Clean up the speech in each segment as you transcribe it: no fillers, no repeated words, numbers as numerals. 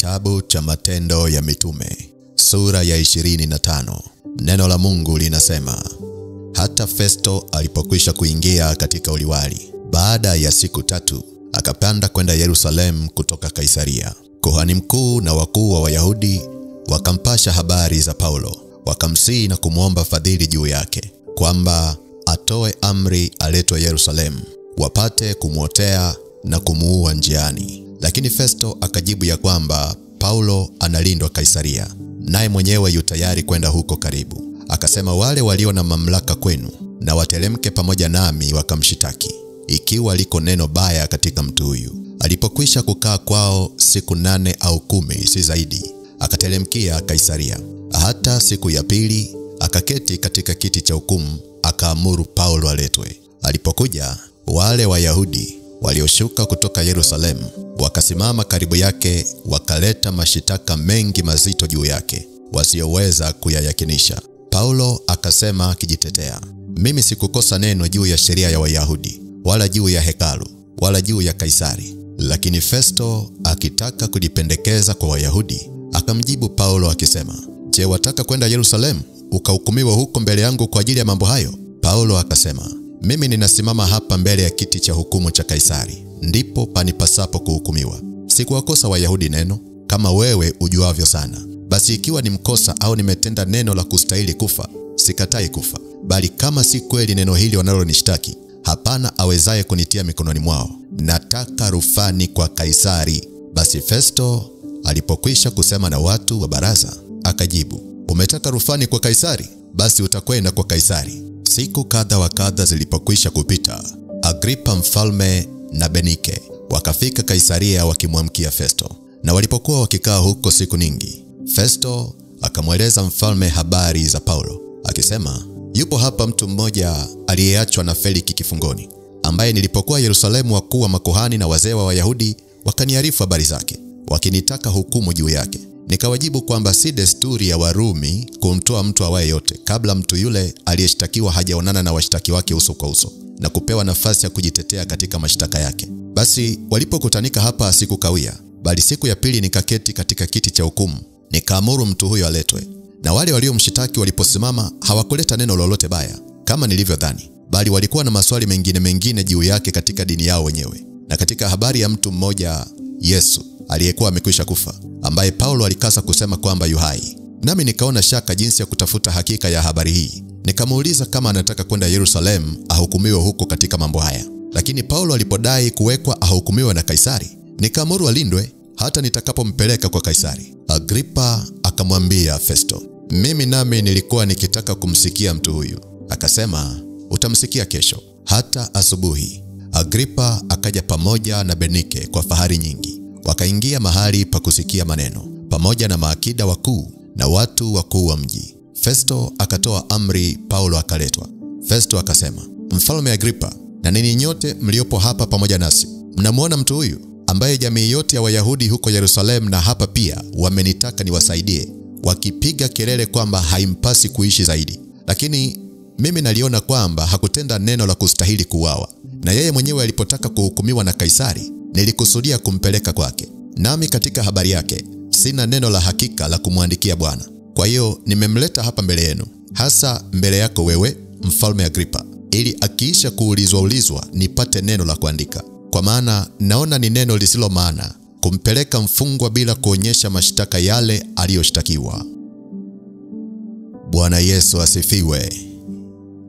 Kitabu cha Matendo ya Mitume, sura ya 25. Neno la Mungu linasema, hata Festo alipokwisha kuingia katika uliwali, baada ya siku 3, akapanda kwenda Yerusalemu kutoka Kaisaria. Kuhani mkuu na wakuu wa Wayahudi wakampasha habari za Paulo, wakamsihi na kumwomba fadhili juu yake, kwamba atoe amri aletwe Yerusalemu, wapate kumwotea na kumuua njiani. Lakini Festo akajibu ya kwamba Paulo analindwa Kaisaria, naye mwenyewe yu tayari kwenda huko karibu. Akasema, wale walio na mamlaka kwenu na watelemke pamoja nami wakamshitaki, ikiwa liko neno baya katika mtu huyu. Alipokwisha kukaa kwao siku 8 au 10, si zaidi, akatelemkia Kaisaria. Hata siku ya pili akaketi katika kiti cha hukumu, akaamuru Paulo aletwe. Alipokuja, wale Wayahudi walioshuka kutoka Yerusalemu wakasimama karibu yake, wakaleta mashitaka mengi mazito juu yake, wasioweza kuyayakinisha. Paulo akasema akijitetea, mimi sikukosa neno juu ya sheria ya Wayahudi, wala juu ya hekalu, wala juu ya Kaisari. Lakini Festo, akitaka kujipendekeza kwa Wayahudi, akamjibu Paulo akisema, je, wataka kwenda Yerusalemu ukahukumiwa huko mbele yangu kwa ajili ya mambo hayo? Paulo akasema, mimi ninasimama hapa mbele ya kiti cha hukumu cha Kaisari, ndipo panipasapo kuhukumiwa. Sikuwakosa Wayahudi neno, kama wewe ujuavyo sana. Basi ikiwa ni mkosa au nimetenda neno la kustahili kufa, sikatai kufa. Bali kama si kweli neno hili wanalonishtaki, hapana awezaye kunitia mikononi mwao. Nataka rufani kwa Kaisari. Basi Festo alipokwisha kusema na watu wa baraza, akajibu, umetaka rufani kwa Kaisari? Basi utakwenda kwa Kaisari. Siku kadha wa kadha zilipokwisha kupita, Agripa mfalme na Benike wakafika Kaisaria wakimwamkia Festo. Na walipokuwa wakikaa huko siku nyingi, Festo akamweleza mfalme habari za Paulo, akisema, yupo hapa mtu mmoja aliyeachwa na Feliki kifungoni, ambaye nilipokuwa Yerusalemu wakuu wa makuhani na wazee wa Wayahudi wakaniarifu habari zake, wakinitaka hukumu juu yake. Nikawajibu kwamba si desturi ya Warumi kumtoa mtu awaye yote kabla mtu yule aliyeshtakiwa hajaonana na washtaki wake uso kwa uso, na kupewa nafasi ya kujitetea katika mashtaka yake. Basi walipokutanika hapa sikukawia, bali siku ya pili nikaketi katika kiti cha hukumu, nikaamuru mtu huyo aletwe. Na wale waliomshitaki waliposimama hawakuleta neno lolote baya kama nilivyodhani, bali walikuwa na maswali mengine juu yake katika dini yao wenyewe, na katika habari ya mtu mmoja Yesu aliyekuwa amekwisha kufa, ambaye Paulo alikasa kusema kwamba yu hai. Nami nikaona shaka jinsi ya kutafuta hakika ya habari hii. Nikamuuliza kama anataka kwenda Yerusalemu ahukumiwe huko katika mambo haya. Lakini Paulo alipodai kuwekwa ahukumiwe na Kaisari, nikaamuru alindwe hata nitakapompeleka kwa Kaisari. Agripa akamwambia Festo, mimi nami nilikuwa nikitaka kumsikia mtu huyu. Akasema, utamsikia kesho. Hata asubuhi Agripa akaja pamoja na Benike kwa fahari nyingi, wakaingia mahali pa kusikia maneno, pamoja na maakida wakuu na watu wakuu wa mji. Festo akatoa amri, Paulo akaletwa. Festo akasema, Mfalme Agripa, na ninyi nyote mliopo hapa pamoja nasi, mnamuona mtu huyu ambaye jamii yote ya Wayahudi huko Yerusalemu na hapa pia wamenitaka niwasaidie, wakipiga kelele kwamba haimpasi kuishi zaidi. Lakini mimi naliona kwamba hakutenda neno la kustahili kuuawa, na yeye mwenyewe alipotaka kuhukumiwa na Kaisari, nilikusudia kumpeleka kwake. Nami katika habari yake sina neno la hakika la kumwandikia Bwana. Kwa hiyo nimemleta hapa mbele yenu, hasa mbele yako wewe, Mfalme Agripa, ili akiisha kuulizwa nipate neno la kuandika. Kwa maana naona ni neno lisilo maana kumpeleka mfungwa bila kuonyesha mashtaka yale aliyoshtakiwa. Bwana Yesu asifiwe.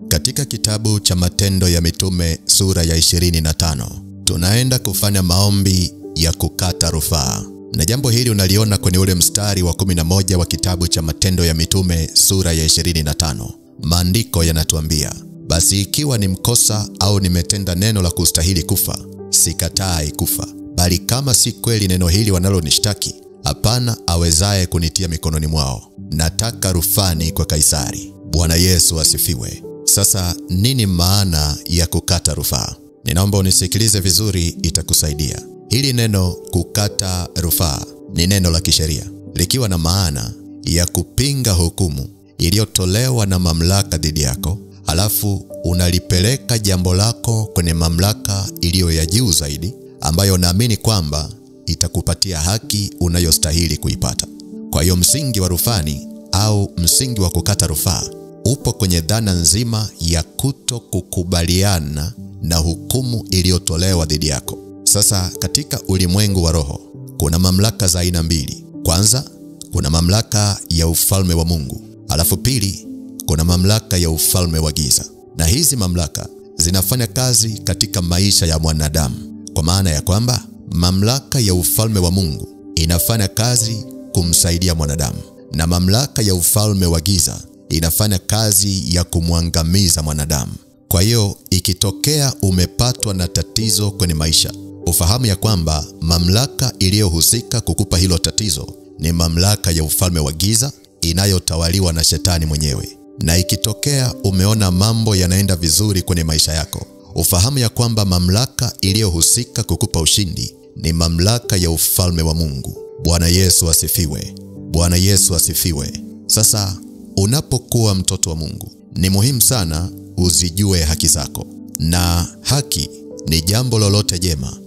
Katika kitabu cha Matendo ya Mitume sura ya 25, tunaenda kufanya maombi ya kukata rufaa. Na jambo hili unaliona kwenye ule mstari wa 11 wa kitabu cha Matendo ya Mitume sura ya 25. Maandiko yanatuambia, basi ikiwa ni mkosa au nimetenda neno la kustahili kufa, sikatai kufa. Bali kama si kweli neno hili wanalonishtaki, hapana awezaye kunitia mikononi mwao. Nataka rufani kwa Kaisari. Bwana Yesu asifiwe. Sasa nini maana ya kukata rufaa? Ninaomba unisikilize vizuri, itakusaidia. Hili neno kukata rufaa ni neno la kisheria, likiwa na maana ya kupinga hukumu iliyotolewa na mamlaka dhidi yako, halafu unalipeleka jambo lako kwenye mamlaka iliyo ya juu zaidi, ambayo naamini kwamba itakupatia haki unayostahili kuipata. Kwa hiyo msingi wa rufani au msingi wa kukata rufaa upo kwenye dhana nzima ya kuto kukubaliana na hukumu iliyotolewa dhidi yako. Sasa katika ulimwengu wa roho kuna mamlaka za aina mbili. Kwanza, kuna mamlaka ya ufalme wa Mungu. Alafu pili, kuna mamlaka ya ufalme wa giza. Na hizi mamlaka zinafanya kazi katika maisha ya mwanadamu. Kwa maana ya kwamba mamlaka ya ufalme wa Mungu inafanya kazi kumsaidia mwanadamu, na mamlaka ya ufalme wa giza inafanya kazi ya kumwangamiza mwanadamu. Kwa hiyo ikitokea umepatwa na tatizo kwenye maisha, ufahamu ya kwamba mamlaka iliyohusika kukupa hilo tatizo ni mamlaka ya ufalme wa giza inayotawaliwa na Shetani mwenyewe. Na ikitokea umeona mambo yanaenda vizuri kwenye maisha yako, ufahamu ya kwamba mamlaka iliyohusika kukupa ushindi ni mamlaka ya ufalme wa Mungu. Bwana Yesu asifiwe. Bwana Yesu asifiwe. Sasa unapokuwa mtoto wa Mungu, ni muhimu sana uzijue haki zako. Na haki ni jambo lolote jema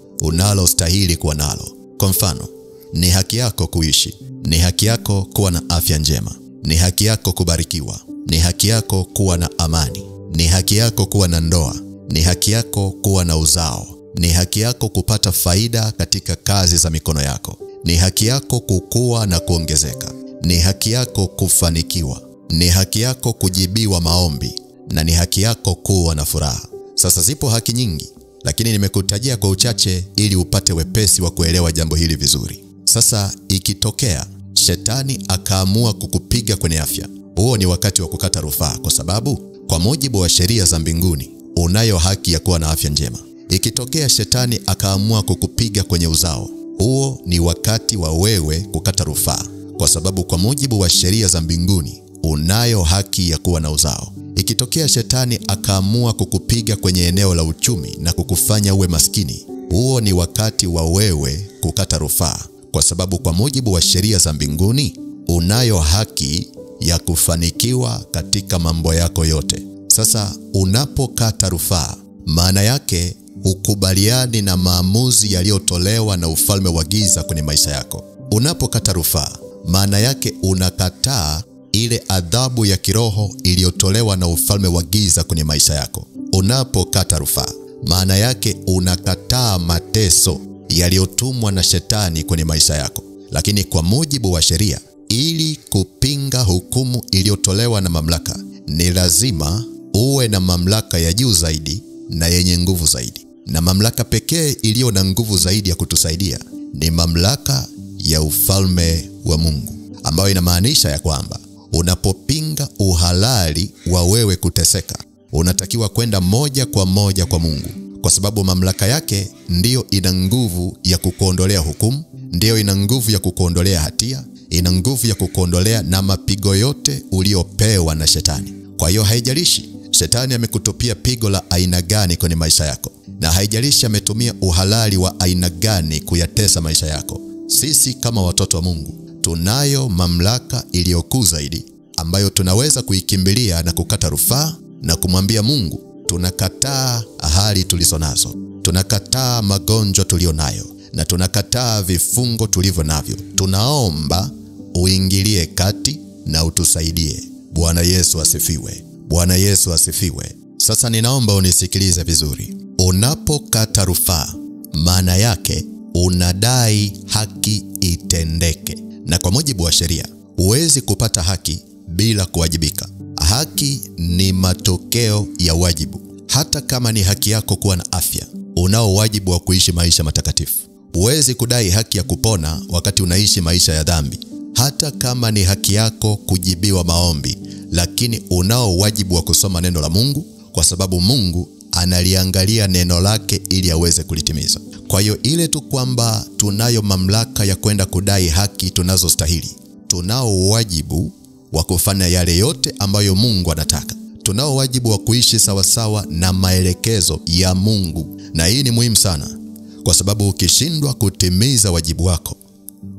unalostahili kuwa nalo. Kwa mfano, ni haki yako kuishi, ni haki yako kuwa na afya njema, ni haki yako kubarikiwa, ni haki yako kuwa na amani, ni haki yako kuwa na ndoa, ni haki yako kuwa na uzao, ni haki yako kupata faida katika kazi za mikono yako, ni haki yako kukua na kuongezeka, ni haki yako kufanikiwa, ni haki yako kujibiwa maombi, na ni haki yako kuwa na furaha. Sasa zipo haki nyingi, lakini nimekutajia kwa uchache ili upate wepesi wa kuelewa jambo hili vizuri. Sasa ikitokea Shetani akaamua kukupiga kwenye afya, huo ni wakati wa kukata rufaa, kwa sababu kwa mujibu wa sheria za mbinguni unayo haki ya kuwa na afya njema. Ikitokea Shetani akaamua kukupiga kwenye uzao, huo ni wakati wa wewe kukata rufaa, kwa sababu kwa mujibu wa sheria za mbinguni unayo haki ya kuwa na uzao. Ikitokea Shetani akaamua kukupiga kwenye eneo la uchumi na kukufanya uwe maskini, huo ni wakati wa wewe kukata rufaa, kwa sababu kwa mujibu wa sheria za mbinguni unayo haki ya kufanikiwa katika mambo yako yote. Sasa unapokata rufaa, maana yake ukubaliani na maamuzi yaliyotolewa na ufalme wa giza kwenye maisha yako. Unapokata rufaa, maana yake unakataa ile adhabu ya kiroho iliyotolewa na ufalme wa giza kwenye maisha yako. Unapokata rufaa, maana yake unakataa mateso yaliyotumwa na Shetani kwenye maisha yako. Lakini kwa mujibu wa sheria, ili kupinga hukumu iliyotolewa na mamlaka, ni lazima uwe na mamlaka ya juu zaidi na yenye nguvu zaidi. Na mamlaka pekee iliyo na nguvu zaidi ya kutusaidia ni mamlaka ya ufalme wa Mungu, ambayo inamaanisha ya kwamba unapopinga uhalali wa wewe kuteseka, unatakiwa kwenda moja kwa moja kwa Mungu, kwa sababu mamlaka yake ndiyo ina nguvu ya kukuondolea hukumu, ndiyo ina nguvu ya kukuondolea hatia, ina nguvu ya kukuondolea na mapigo yote uliopewa na Shetani. Kwa hiyo haijalishi Shetani amekutupia pigo la aina gani kwenye maisha yako, na haijalishi ametumia uhalali wa aina gani kuyatesa maisha yako, sisi kama watoto wa Mungu tunayo mamlaka iliyokuu zaidi ambayo tunaweza kuikimbilia na kukata rufaa na kumwambia Mungu, tunakataa hali tulizonazo, tunakataa magonjwa tulionayo, na tunakataa vifungo tulivyo navyo. Tunaomba uingilie kati na utusaidie. Bwana Yesu asifiwe. Bwana Yesu asifiwe. Sasa ninaomba unisikilize vizuri. Unapokata rufaa, maana yake unadai haki itendeke. Na kwa mujibu wa sheria, huwezi kupata haki bila kuwajibika. Haki ni matokeo ya wajibu. Hata kama ni haki yako kuwa na afya, unao wajibu wa kuishi maisha matakatifu. Huwezi kudai haki ya kupona wakati unaishi maisha ya dhambi. Hata kama ni haki yako kujibiwa maombi, lakini unao wajibu wa kusoma neno la Mungu, kwa sababu Mungu analiangalia neno lake ili aweze kulitimiza. Kwa hiyo ile tu kwamba tunayo mamlaka ya kwenda kudai haki tunazostahili, tunao wajibu wa kufanya yale yote ambayo Mungu anataka. Tunao wajibu wa kuishi sawasawa na maelekezo ya Mungu. Na hii ni muhimu sana, kwa sababu ukishindwa kutimiza wajibu wako,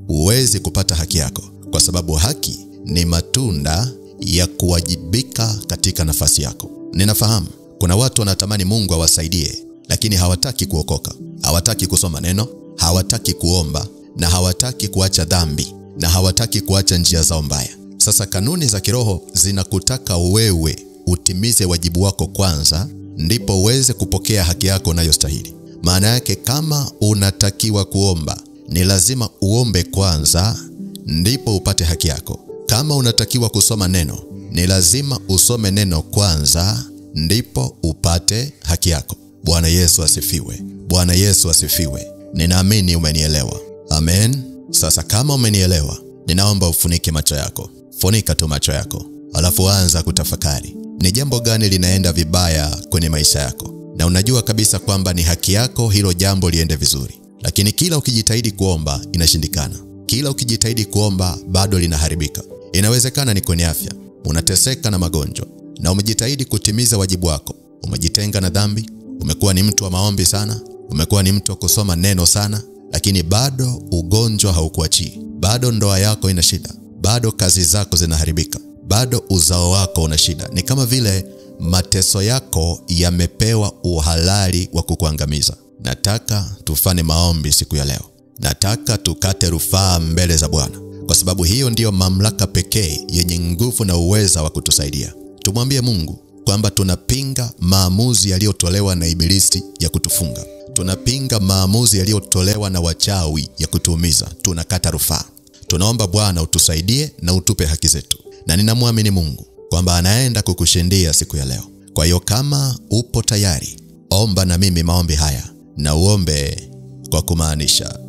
huwezi kupata haki yako, kwa sababu haki ni matunda ya kuwajibika katika nafasi yako. Ninafahamu kuna watu wanatamani Mungu awasaidie, lakini hawataki kuokoka, hawataki kusoma neno, hawataki kuomba na hawataki kuacha dhambi na hawataki kuacha njia zao mbaya. Sasa kanuni za kiroho zinakutaka wewe utimize wajibu wako kwanza, ndipo uweze kupokea haki yako unayostahili. Maana yake kama unatakiwa kuomba, ni lazima uombe kwanza ndipo upate haki yako. Kama unatakiwa kusoma neno, ni lazima usome neno kwanza ndipo upate haki yako. Bwana Yesu asifiwe. Bwana Yesu asifiwe. Ninaamini umenielewa. Amen. Sasa kama umenielewa, ninaomba ufunike macho yako. Funika tu macho yako. Alafu anza kutafakari. Ni jambo gani linaenda vibaya kwenye maisha yako? Na unajua kabisa kwamba ni haki yako hilo jambo liende vizuri. Lakini kila ukijitahidi kuomba inashindikana. Kila ukijitahidi kuomba bado linaharibika. Inawezekana ni kwenye afya, unateseka na magonjwa na umejitahidi kutimiza wajibu wako. Umejitenga na dhambi, umekuwa ni mtu wa maombi sana, umekuwa ni mtu wa kusoma neno sana, lakini bado ugonjwa haukuachii. Bado ndoa yako ina shida, bado kazi zako zinaharibika, bado uzao wako una shida. Ni kama vile mateso yako yamepewa uhalali wa kukuangamiza. Nataka tufanye maombi siku ya leo. Nataka tukate rufaa mbele za Bwana, kwa sababu hiyo ndiyo mamlaka pekee yenye nguvu na uweza wa kutusaidia. Tumwambie Mungu kwamba tunapinga maamuzi yaliyotolewa na ibilisi ya kutufunga. Tunapinga maamuzi yaliyotolewa na wachawi ya kutuumiza. Tunakata rufaa. Tunaomba Bwana utusaidie na utupe haki zetu. Na ninamwamini Mungu kwamba anaenda kukushindia siku ya leo. Kwa hiyo kama upo tayari, omba na mimi maombi haya, na uombe kwa kumaanisha.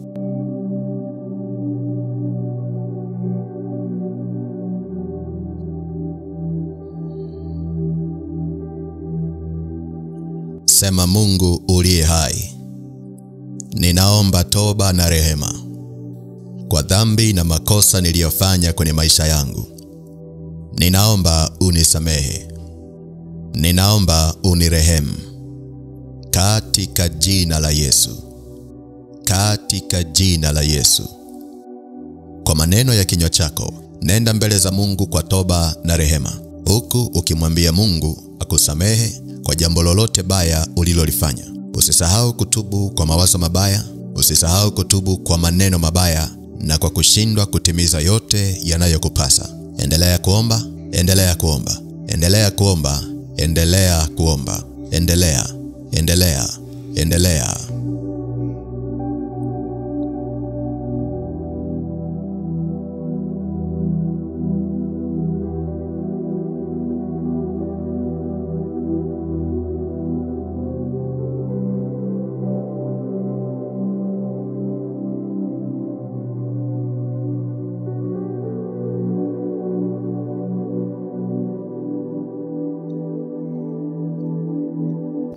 Sema: Mungu uliye hai, ninaomba toba na rehema kwa dhambi na makosa niliyofanya kwenye maisha yangu. Ninaomba unisamehe. Ninaomba unirehemu. Katika jina la Yesu. Katika jina la Yesu. Kwa maneno ya kinywa chako, nenda mbele za Mungu kwa toba na rehema, huku ukimwambia Mungu akusamehe kwa jambo lolote baya ulilolifanya. Usisahau kutubu kwa mawazo mabaya, usisahau kutubu kwa maneno mabaya na kwa kushindwa kutimiza yote yanayokupasa. Endelea kuomba, endelea kuomba, endelea kuomba, endelea kuomba, endelea, endelea, endelea.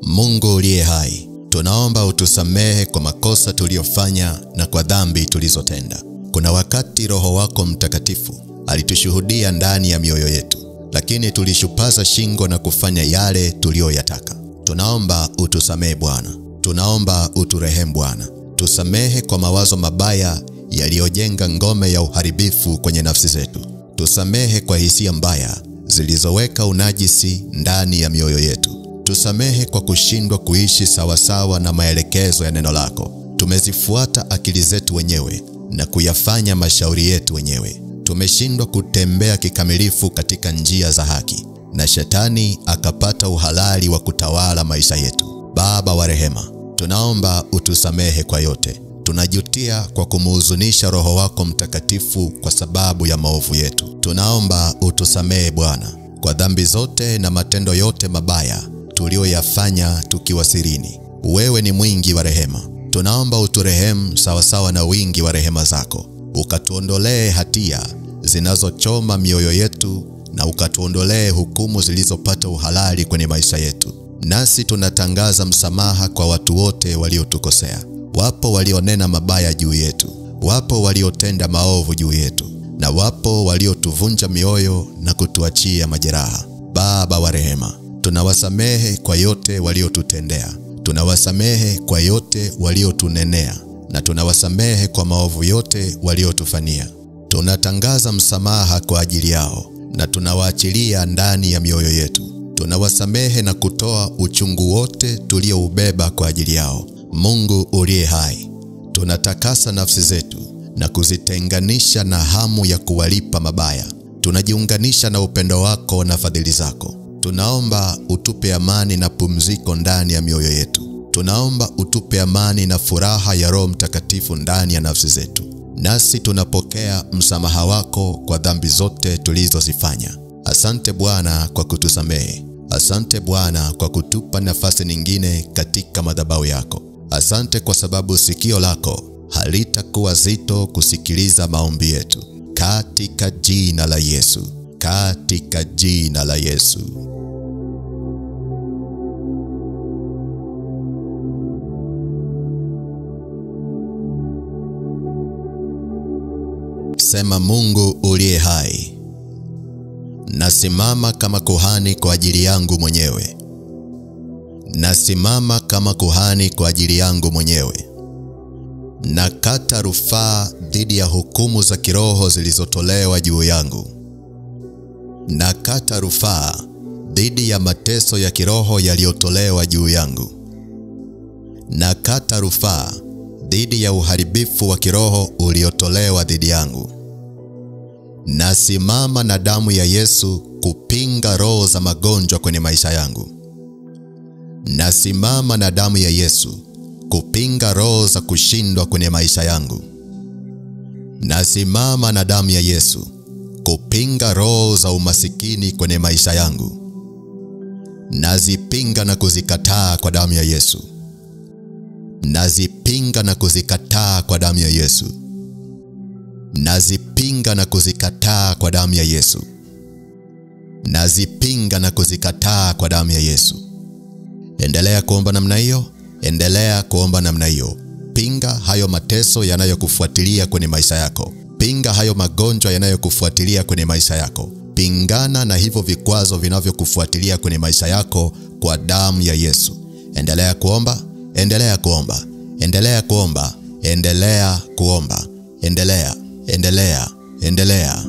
Mungu uliye hai, tunaomba utusamehe kwa makosa tuliyofanya na kwa dhambi tulizotenda. Kuna wakati Roho wako Mtakatifu alitushuhudia ndani ya mioyo yetu, lakini tulishupaza shingo na kufanya yale tuliyoyataka. Tunaomba utusamehe Bwana. Tunaomba uturehemu Bwana. Tusamehe kwa mawazo mabaya yaliyojenga ngome ya uharibifu kwenye nafsi zetu. Tusamehe kwa hisia mbaya zilizoweka unajisi ndani ya mioyo yetu. Tusamehe kwa kushindwa kuishi sawasawa na maelekezo ya neno lako. Tumezifuata akili zetu wenyewe na kuyafanya mashauri yetu wenyewe. Tumeshindwa kutembea kikamilifu katika njia za haki, na shetani akapata uhalali wa kutawala maisha yetu. Baba wa rehema, tunaomba utusamehe kwa yote. Tunajutia kwa kumuhuzunisha Roho wako Mtakatifu kwa sababu ya maovu yetu. Tunaomba utusamehe Bwana kwa dhambi zote na matendo yote mabaya tuliyoyafanya tukiwa sirini. Wewe ni mwingi wa rehema. Tunaomba uturehemu sawasawa na wingi wa rehema zako. Ukatuondolee hatia zinazochoma mioyo yetu, na ukatuondolee hukumu zilizopata uhalali kwenye maisha yetu. Nasi tunatangaza msamaha kwa watu wote waliotukosea. Wapo walionena mabaya juu yetu, wapo waliotenda maovu juu yetu, na wapo waliotuvunja mioyo na kutuachia majeraha. Baba wa rehema, tunawasamehe kwa yote waliotutendea. Tunawasamehe kwa yote waliotunenea, na tunawasamehe kwa maovu yote waliotufanyia. Tunatangaza msamaha kwa ajili yao, na tunawaachilia ndani ya mioyo yetu. Tunawasamehe na kutoa uchungu wote tulioubeba kwa ajili yao. Mungu uliye hai, Tunatakasa nafsi zetu na kuzitenganisha na hamu ya kuwalipa mabaya. Tunajiunganisha na upendo wako na fadhili zako. Tunaomba utupe amani na pumziko ndani ya mioyo yetu. Tunaomba utupe amani na furaha ya Roho Mtakatifu ndani ya nafsi zetu. Nasi tunapokea msamaha wako kwa dhambi zote tulizozifanya. Asante Bwana kwa kutusamehe. Asante Bwana kwa kutupa nafasi nyingine katika madhabahu yako. Asante kwa sababu sikio lako halitakuwa zito kusikiliza maombi yetu. Katika jina la Yesu. Katika jina la Yesu. Sema: Mungu uliye hai, nasimama kama kuhani kwa ajili yangu mwenyewe. Nasimama kama kuhani kwa ajili yangu mwenyewe. Nakata rufaa dhidi ya hukumu za kiroho zilizotolewa juu yangu. Nakata rufaa dhidi ya mateso ya kiroho yaliyotolewa juu yangu. Nakata rufaa dhidi ya uharibifu wa kiroho uliotolewa dhidi yangu. Nasimama na damu ya Yesu kupinga roho za magonjwa kwenye maisha yangu. Nasimama na damu ya Yesu kupinga roho za kushindwa kwenye maisha yangu. Nasimama na damu ya Yesu kupinga roho za umasikini kwenye maisha yangu. Nazipinga na kuzikataa kwa damu ya Yesu. Nazipinga na kuzikataa kwa damu ya Yesu. Nazipinga na kuzikataa kwa damu ya Yesu. Nazipinga na kuzikataa kwa damu ya Yesu. Endelea kuomba namna hiyo. Endelea kuomba namna hiyo. Pinga hayo mateso yanayokufuatilia kwenye maisha yako. Pinga hayo magonjwa yanayokufuatilia kwenye maisha yako. Pingana na hivyo vikwazo vinavyokufuatilia kwenye maisha yako kwa damu ya Yesu. Endelea kuomba. Endelea kuomba. Endelea kuomba. Endelea kuomba. Endelea. Endelea. Endelea.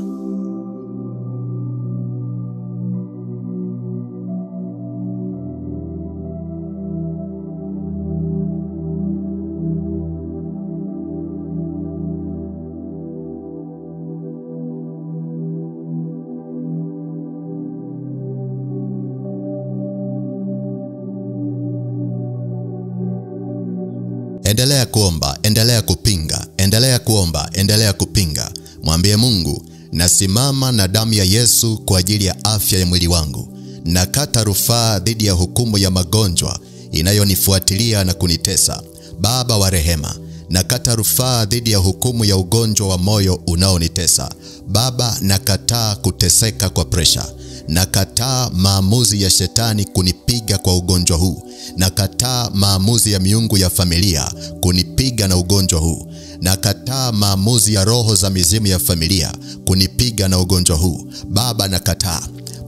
Endelea kuomba, endelea kupinga, endelea kuomba, endelea kupinga. Mwambie Mungu, nasimama na damu ya Yesu kwa ajili ya afya ya mwili wangu. Nakata rufaa dhidi ya hukumu ya magonjwa inayonifuatilia na kunitesa. Baba wa rehema, nakata rufaa dhidi ya hukumu ya ugonjwa wa moyo unaonitesa. Baba, nakataa kuteseka kwa presha. Nakataa maamuzi ya shetani kunipiga kwa ugonjwa huu. Nakataa maamuzi ya miungu ya familia kunipiga na ugonjwa huu. Nakataa maamuzi ya roho za mizimu ya familia kunipiga na ugonjwa huu. Baba, nakataa.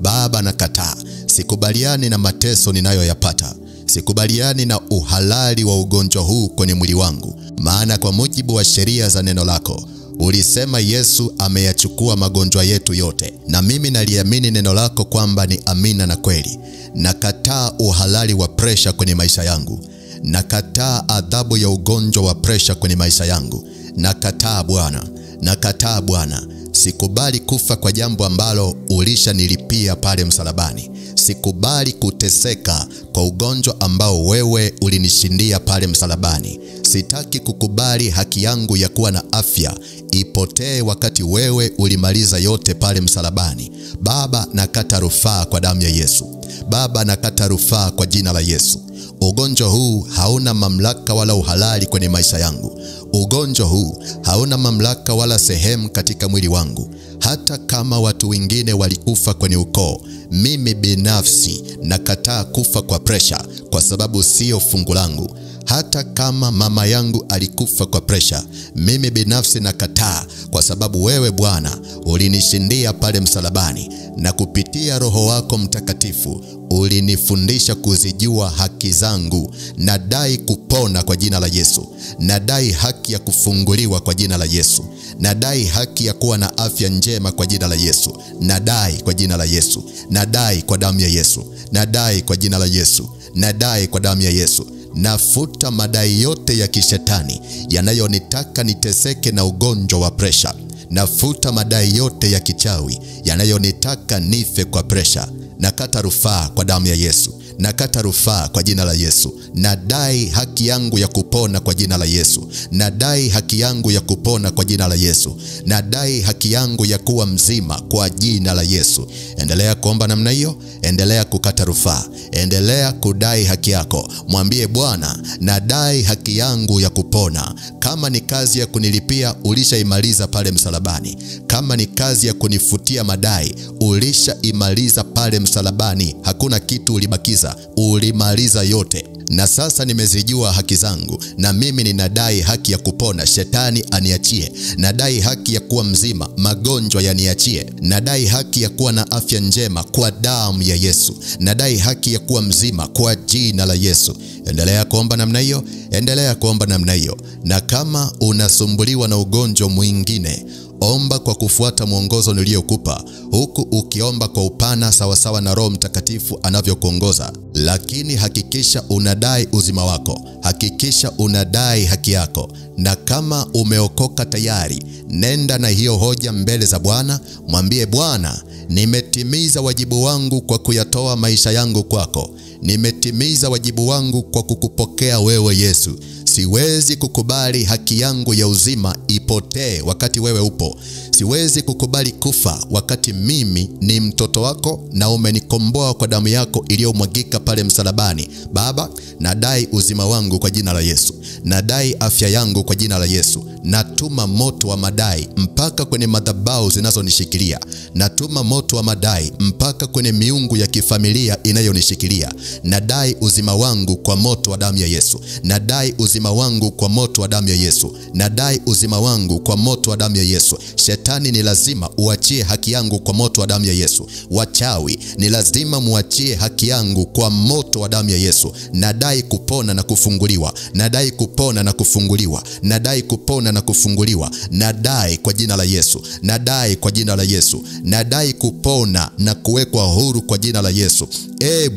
Baba, nakataa. Sikubaliani na mateso ninayoyapata. Sikubaliani na uhalali wa ugonjwa huu kwenye mwili wangu. Maana kwa mujibu wa sheria za neno lako, ulisema Yesu ameyachukua magonjwa yetu yote. Na mimi naliamini neno lako kwamba ni amina na kweli. Nakataa uhalali wa presha kwenye maisha yangu. Nakataa adhabu ya ugonjwa wa presha kwenye maisha yangu. Nakataa Bwana. Nakataa Bwana. Sikubali kufa kwa jambo ambalo ulishanilipia pale msalabani. Sikubali kuteseka kwa ugonjwa ambao wewe ulinishindia pale msalabani. Sitaki kukubali haki yangu ya kuwa na afya ipotee wakati wewe ulimaliza yote pale msalabani. Baba, nakata rufaa kwa damu ya Yesu. Baba, nakata rufaa kwa jina la Yesu. Ugonjwa huu hauna mamlaka wala uhalali kwenye maisha yangu. Ugonjwa huu hauna mamlaka wala sehemu katika mwili wangu. Hata kama watu wengine walikufa kwenye ukoo, mimi binafsi nakataa kufa kwa presha kwa sababu sio fungu langu. Hata kama mama yangu alikufa kwa presha, mimi binafsi nakataa kwa sababu wewe Bwana ulinishindia pale msalabani, na kupitia Roho wako Mtakatifu ulinifundisha kuzijua haki zangu. Nadai kupona kwa jina la Yesu. Nadai haki ya kufunguliwa kwa jina la Yesu. Nadai haki ya kuwa na afya njema kwa jina la Yesu. Nadai kwa jina la Yesu. Nadai kwa damu ya Yesu. Nadai kwa jina la Yesu. Nadai kwa damu ya Yesu. nafuta madai yote ya kishetani yanayonitaka niteseke na ugonjwa wa presha. Nafuta madai yote ya kichawi yanayonitaka nife kwa presha. Nakata rufaa kwa damu ya Yesu. Nakata rufaa kwa jina la Yesu. Nadai haki yangu ya kupona kwa jina la Yesu. Nadai haki yangu ya kupona kwa jina la Yesu. Nadai haki yangu ya kuwa mzima kwa jina la Yesu. Endelea kuomba namna hiyo, endelea kukata rufaa, endelea kudai haki yako. Mwambie Bwana, nadai haki yangu ya kupona. Kama ni kazi ya kunilipia, ulishaimaliza pale msalabani. Kama ni kazi ya kunifutia madai, ulishaimaliza pale msalabani. Hakuna kitu ulibakiza, ulimaliza yote. Na sasa nimezijua haki zangu, na mimi ninadai haki ya kupona. Shetani aniachie. Nadai haki ya kuwa mzima, magonjwa yaniachie. Nadai haki ya kuwa na afya njema kwa damu ya Yesu. Nadai haki ya kuwa mzima kwa jina la Yesu. Endelea kuomba namna hiyo, endelea kuomba namna hiyo. Na kama unasumbuliwa na ugonjwa mwingine, omba kwa kufuata mwongozo niliokupa, huku ukiomba kwa upana sawasawa na Roho Mtakatifu anavyokuongoza. Lakini hakikisha unadai uzima wako, hakikisha unadai haki yako. Na kama umeokoka tayari, nenda na hiyo hoja mbele za Bwana. Mwambie Bwana, nimetimiza wajibu wangu kwa kuyatoa maisha yangu kwako. Nimetimiza wajibu wangu kwa kukupokea wewe Yesu. Siwezi kukubali haki yangu ya uzima ipotee wakati wewe upo. Siwezi kukubali kufa wakati mimi ni mtoto wako na umenikomboa kwa damu yako iliyomwagika pale msalabani. Baba, nadai uzima wangu kwa jina la Yesu. Nadai afya yangu kwa jina la Yesu. Natuma moto wa madai mpaka kwenye madhabahu zinazonishikilia. Natuma moto wa madai mpaka kwenye miungu ya kifamilia inayonishikilia. Nadai uzima wangu kwa moto wa damu ya Yesu. Nadai uzima wangu kwa moto wa damu ya Yesu. Nadai uzima wangu kwa moto wa damu ya Yesu. Shetani ni lazima uachie haki yangu kwa moto wa damu ya Yesu. Wachawi ni lazima muachie haki yangu kwa moto wa damu ya Yesu. Nadai kupona na kufunguliwa. Nadai kupona na kufunguliwa. Nadai kupona na kufunguliwa. Nadai kwa jina la Yesu. Nadai kwa jina la Yesu. Nadai kupona na kuwekwa huru kwa jina la Yesu.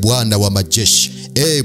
Bwana wa majeshi,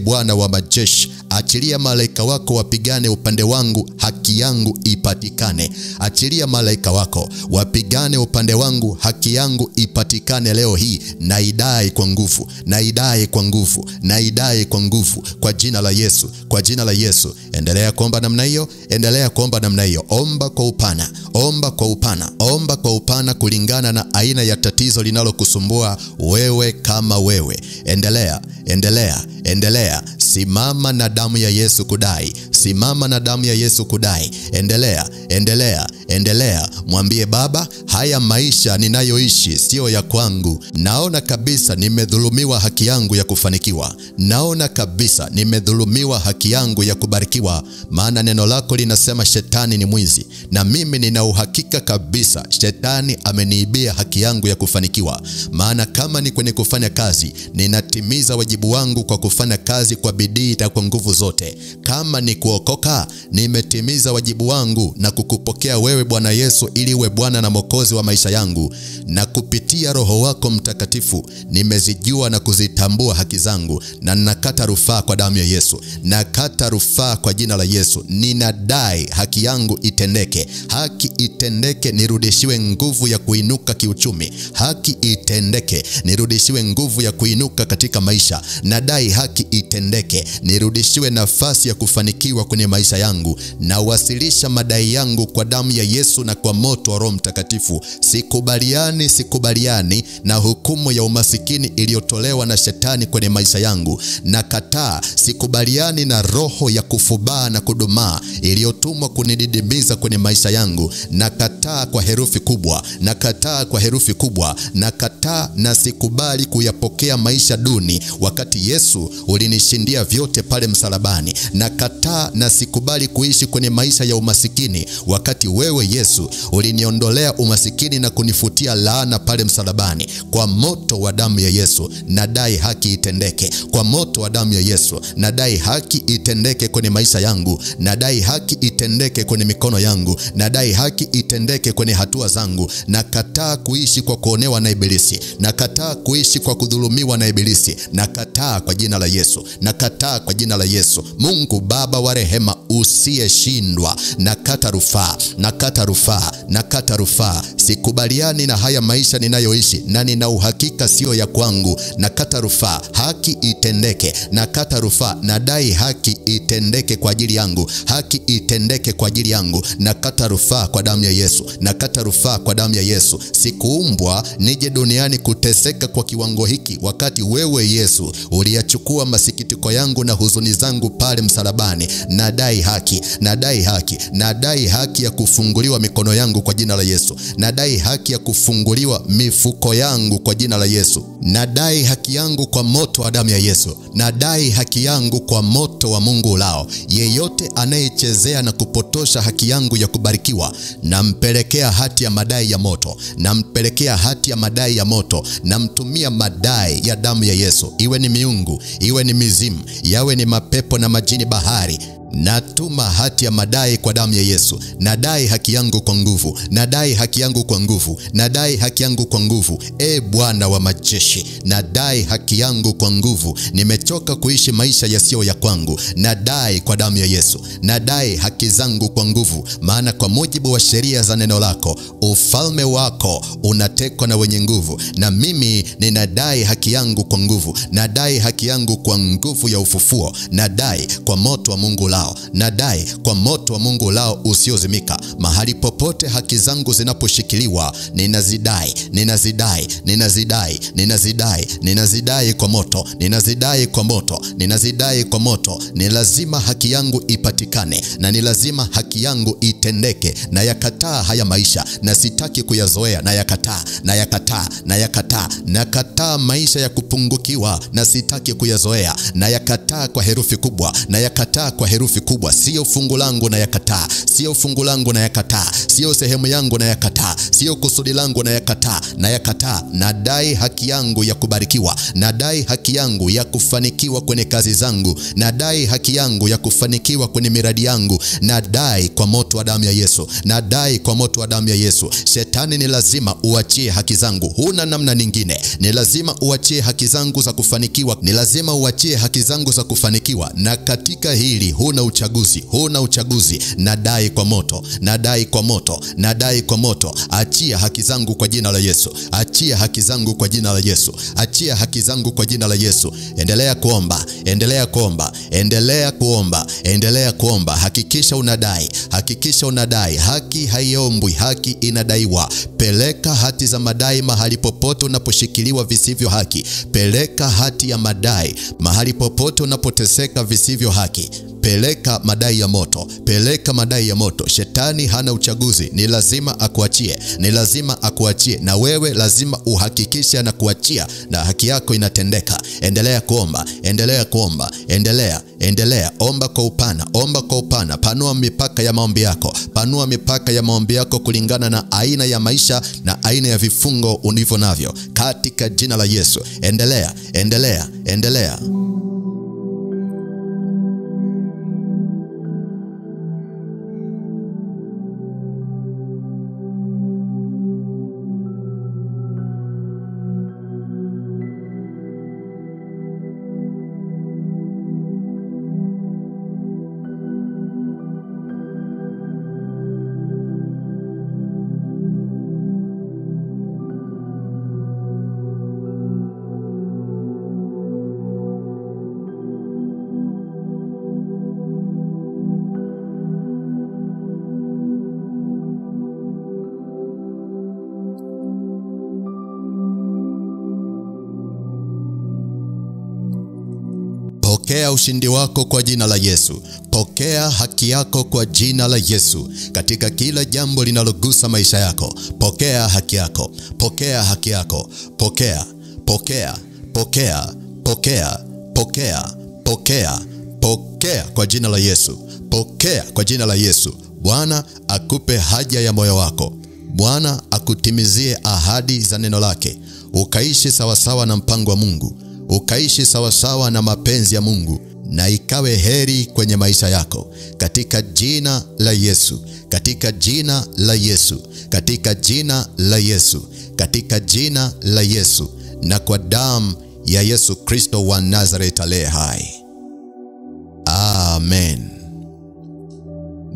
Bwana wa majeshi, achilia malaika wako wapigane upande wangu, haki yangu ipatikane. Achilia malaika wako wapigane upande wangu, haki yangu ipatikane leo hii. Naidai kwa nguvu, naidai kwa nguvu, naidai kwa nguvu kwa jina la Yesu, kwa jina la Yesu. Endelea kuomba namna hiyo, endelea kuomba namna hiyo. Omba kwa upana, omba kwa upana, omba kwa upana kulingana na aina ya tatizo linalokusumbua wewe kama wewe. Endelea, endelea, endelea. Simama na damu ya Yesu kudai. Simama na damu ya Yesu kudai. Endelea, endelea, endelea. Mwambie Baba, haya maisha ninayoishi sio ya kwangu. Naona kabisa nimedhulumiwa haki yangu ya kufanikiwa. Naona kabisa nimedhulumiwa haki yangu ya kubarikiwa. Maana neno lako linasema shetani ni mwizi. Na mimi nina uhakika kabisa shetani ameniibia haki yangu ya kufanikiwa. Maana kama ni kwenye kufanya kazi, ninatimiza wajibu wangu kwa kufanya kazi kwa bidii na kwa nguvu zote. Kama ni kuokoka, nimetimiza wajibu wangu na kukupokea wewe Bwana Yesu ili uwe Bwana na Mwokozi wa maisha yangu. Na kupitia Roho wako Mtakatifu nimezijua na kuzitambua haki zangu, na nakata rufaa kwa damu ya Yesu. Nakata rufaa kwa jina la Yesu. Ninadai haki yangu itendeke. Haki itendeke, nirudishiwe nguvu ya kuinuka kiuchumi. Haki itendeke, nirudishiwe nguvu ya kuinuka katika maisha. Nadai haki itendeke, nirudishiwe nafasi ya kufanikiwa kwenye maisha yangu. Na wasilisha madai yangu kwa damu ya Yesu na kwa moto wa Roho Mtakatifu. Sikubaliani na hukumu ya umasikini iliyotolewa na shetani kwenye maisha yangu. Nakataa, sikubaliani na roho ya kufubaa na kudumaa iliyotumwa kunididimiza kwenye maisha yangu. Nakataa kwa herufi kubwa, nakataa kwa herufi kubwa, nakataa na sikubali kuyapokea maisha duni wakati Yesu ulinishindia vyote pale msalabani. Nakataa nakataa na sikubali kuishi kwenye maisha ya umasikini, wakati wewe Yesu uliniondolea umasikini na kunifutia laana pale msalabani. Kwa moto wa damu ya Yesu nadai haki itendeke. Kwa moto wa damu ya Yesu nadai haki itendeke kwenye maisha yangu. Nadai haki itendeke kwenye mikono yangu. Nadai haki itendeke kwenye hatua zangu. Nakataa kuishi kwa kuonewa na ibilisi. Nakataa kuishi kwa kudhulumiwa na ibilisi. Nakataa kwa jina la Yesu. Nakataa kwa jina la Yesu. Mungu Baba wa rehema usiyeshindwa, nakata rufaa, nakata rufaa, nakata rufaa. Sikubaliani na haya maisha ninayoishi na nina uhakika sio ya kwangu. Nakata rufaa, haki itendeke. Nakata rufaa, nadai haki itendeke kwa ajili yangu. Haki itendeke kwa ajili yangu. Nakata rufaa kwa damu ya Yesu. Nakata rufaa kwa damu ya Yesu. Sikuumbwa nije duniani kuteseka kwa kiwango hiki, wakati wewe Yesu uliyachukua masikitiko yangu na huzuni zangu pale msalabani. Nadai haki, nadai haki, nadai haki ya kufunguliwa mikono yangu kwa jina la Yesu. Nadai haki ya kufunguliwa mifuko yangu kwa jina la Yesu. Nadai haki yangu kwa moto wa damu ya Yesu. Nadai haki yangu kwa moto wa Mungu ulao. Yeyote anayechezea na kupotosha haki yangu ya kubarikiwa, nampelekea hati ya madai ya moto. Nampelekea hati ya madai ya moto. Namtumia madai ya damu ya Yesu. Iwe ni miungu, iwe ni mizimu, yawe ni mapepo na majini bahari, natuma hati ya madai kwa damu ya Yesu. Nadai haki yangu kwa nguvu. Nadai haki yangu kwa nguvu. Nadai haki yangu kwa nguvu. Bwana wa majeshi, nadai haki yangu kwa nguvu. Nimechoka kuishi maisha yasiyo ya kwangu. Nadai kwa damu ya Yesu. Nadai haki zangu kwa nguvu, maana kwa mujibu wa sheria za neno lako, ufalme wako unatekwa na wenye nguvu. Na mimi ninadai haki yangu kwa nguvu. Nadai haki yangu kwa nguvu ya ufufuo. Nadai kwa moto wa Mungu lao. Nadai kwa moto wa Mungu lao usiozimika. Mahali popote haki zangu zinaposhikiliwa, ninazidai, ninazidai, ninazidai, ninazidai, ninazidai kwa moto, ninazidai kwa moto, ninazidai kwa moto. Ni lazima haki yangu ipatikane, na ni lazima haki yangu itendeke. Na yakataa haya maisha, na sitaki kuyazoea. Na yakataa, na yakataa, na yakataa. Nakataa maisha ya kupungukiwa, na sitaki kuyazoea. Na yakataa kwa herufi kubwa, na yakataa kwa herufi kubwa. Sio fungu langu, na yakataa. Sio fungu langu, na yakataa. Sio sehemu yangu, na yakataa. Sio kusudi langu, na yakataa. Na yakataa. Nadai haki yangu ya kubarikiwa. Nadai haki yangu ya kufanikiwa kwenye kazi zangu. Nadai haki yangu ya kufanikiwa kwenye miradi yangu. Nadai kwa moto wa damu ya Yesu. Nadai kwa moto wa damu ya Yesu. Shetani, ni lazima uachie haki zangu. Huna namna nyingine. Ni lazima uachie haki zangu za kufanikiwa. Ni lazima uachie haki zangu za kufanikiwa. Na katika hili huna uchaguzi, huna uchaguzi. Nadai kwa moto, nadai kwa moto, nadai kwa moto. Achia haki zangu kwa jina la Yesu. Achia haki zangu kwa jina la Yesu. Achia haki zangu kwa jina la Yesu. Endelea kuomba, endelea kuomba, endelea kuomba, endelea kuomba. Hakikisha unadai, hakikisha unadai. Haki haiombwi, haki inadaiwa. Peleka hati za madai mahali popote unaposhikiliwa visivyo haki. Peleka hati ya madai mahali popote unapoteseka visivyo haki. Peleka madai ya moto. Peleka madai ya moto. Shetani hana uchaguzi. Ni lazima akuachie. Ni lazima akuachie. Na wewe lazima uhakikishe na kuachia, na haki yako inatendeka. Endelea kuomba. Endelea kuomba. Endelea. Endelea. Omba kwa upana. Omba kwa upana. Panua mipaka ya maombi yako. Panua mipaka ya maombi yako kulingana na aina ya maisha na aina ya vifungo ulivyo navyo, katika jina la Yesu. Endelea. Endelea. Endelea. Pokea ushindi wako kwa jina la Yesu. Pokea haki yako kwa jina la Yesu. Katika kila jambo linalogusa maisha yako, pokea haki yako. Pokea haki yako. Pokea, pokea, pokea, pokea, pokea, pokea, pokea kwa jina la Yesu. Pokea kwa jina la Yesu. Bwana akupe haja ya moyo wako. Bwana akutimizie ahadi za neno lake. Ukaishi sawasawa na mpango wa Mungu. Ukaishi sawasawa na mapenzi ya Mungu, na ikawe heri kwenye maisha yako. Katika jina la Yesu. Katika jina la Yesu. Katika jina la Yesu. Katika jina la Yesu. Na kwa damu ya Yesu Kristo wa Nazareti aliye hai. Amen.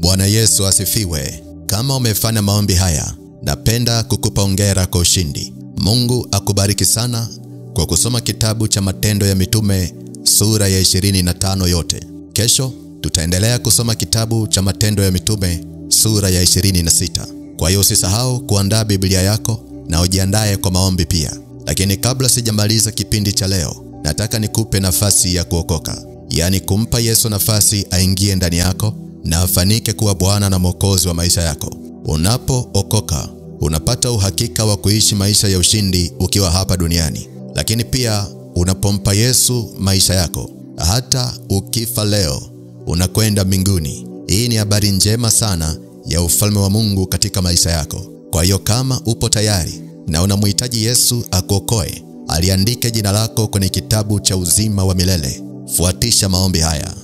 Bwana Yesu asifiwe. Kama umefanya maombi haya, napenda kukupa hongera kwa ushindi. Mungu akubariki sana kwa kusoma kitabu cha Matendo ya Mitume sura ya 25 yote. Kesho tutaendelea kusoma kitabu cha Matendo ya Mitume sura ya 26. Kwa hiyo usisahau kuandaa Biblia yako na ujiandae kwa maombi pia. Lakini kabla sijamaliza kipindi cha leo, nataka nikupe nafasi ya kuokoka. Yaani kumpa Yesu nafasi aingie ndani yako na afanike kuwa Bwana na Mwokozi wa maisha yako. Unapookoka, unapata uhakika wa kuishi maisha ya ushindi ukiwa hapa duniani. Lakini pia unapompa Yesu maisha yako, hata ukifa leo, unakwenda mbinguni. Hii ni habari njema sana ya ufalme wa Mungu katika maisha yako. Kwa hiyo kama upo tayari na unamhitaji Yesu akuokoe, aliandike jina lako kwenye kitabu cha uzima wa milele. Fuatisha maombi haya.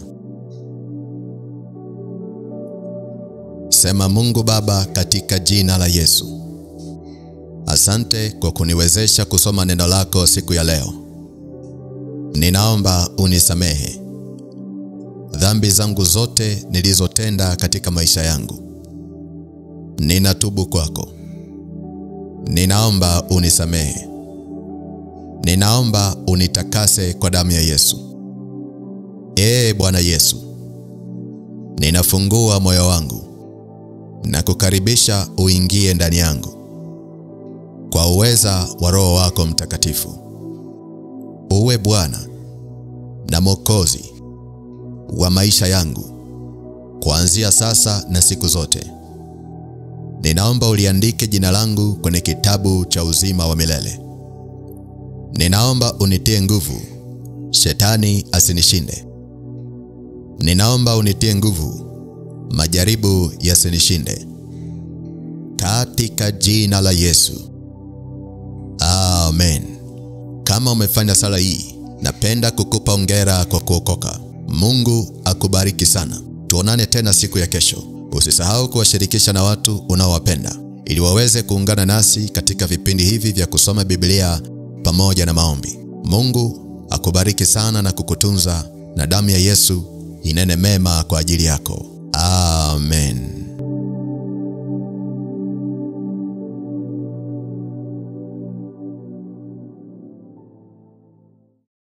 Sema: Mungu Baba, katika jina la Yesu, asante kwa kuniwezesha kusoma neno lako siku ya leo. Ninaomba unisamehe dhambi zangu zote nilizotenda katika maisha yangu. Ninatubu kwako. Ninaomba unisamehe. Ninaomba unitakase kwa damu ya Yesu. Bwana Yesu, ninafungua moyo wangu na kukaribisha uingie ndani yangu kwa uweza wa Roho wako Mtakatifu. Uwe Bwana na Mwokozi wa maisha yangu kuanzia sasa na siku zote. Ninaomba uliandike jina langu kwenye kitabu cha uzima wa milele. Ninaomba unitie nguvu, shetani asinishinde. Ninaomba unitie nguvu, majaribu yasinishinde. Katika jina la Yesu. Amen. Kama umefanya sala hii, napenda kukupa hongera kwa kuokoka. Mungu akubariki sana. Tuonane tena siku ya kesho. Usisahau kuwashirikisha na watu unaowapenda ili waweze kuungana nasi katika vipindi hivi vya kusoma Biblia pamoja na maombi. Mungu akubariki sana na kukutunza, na damu ya Yesu inene mema kwa ajili yako. Amen.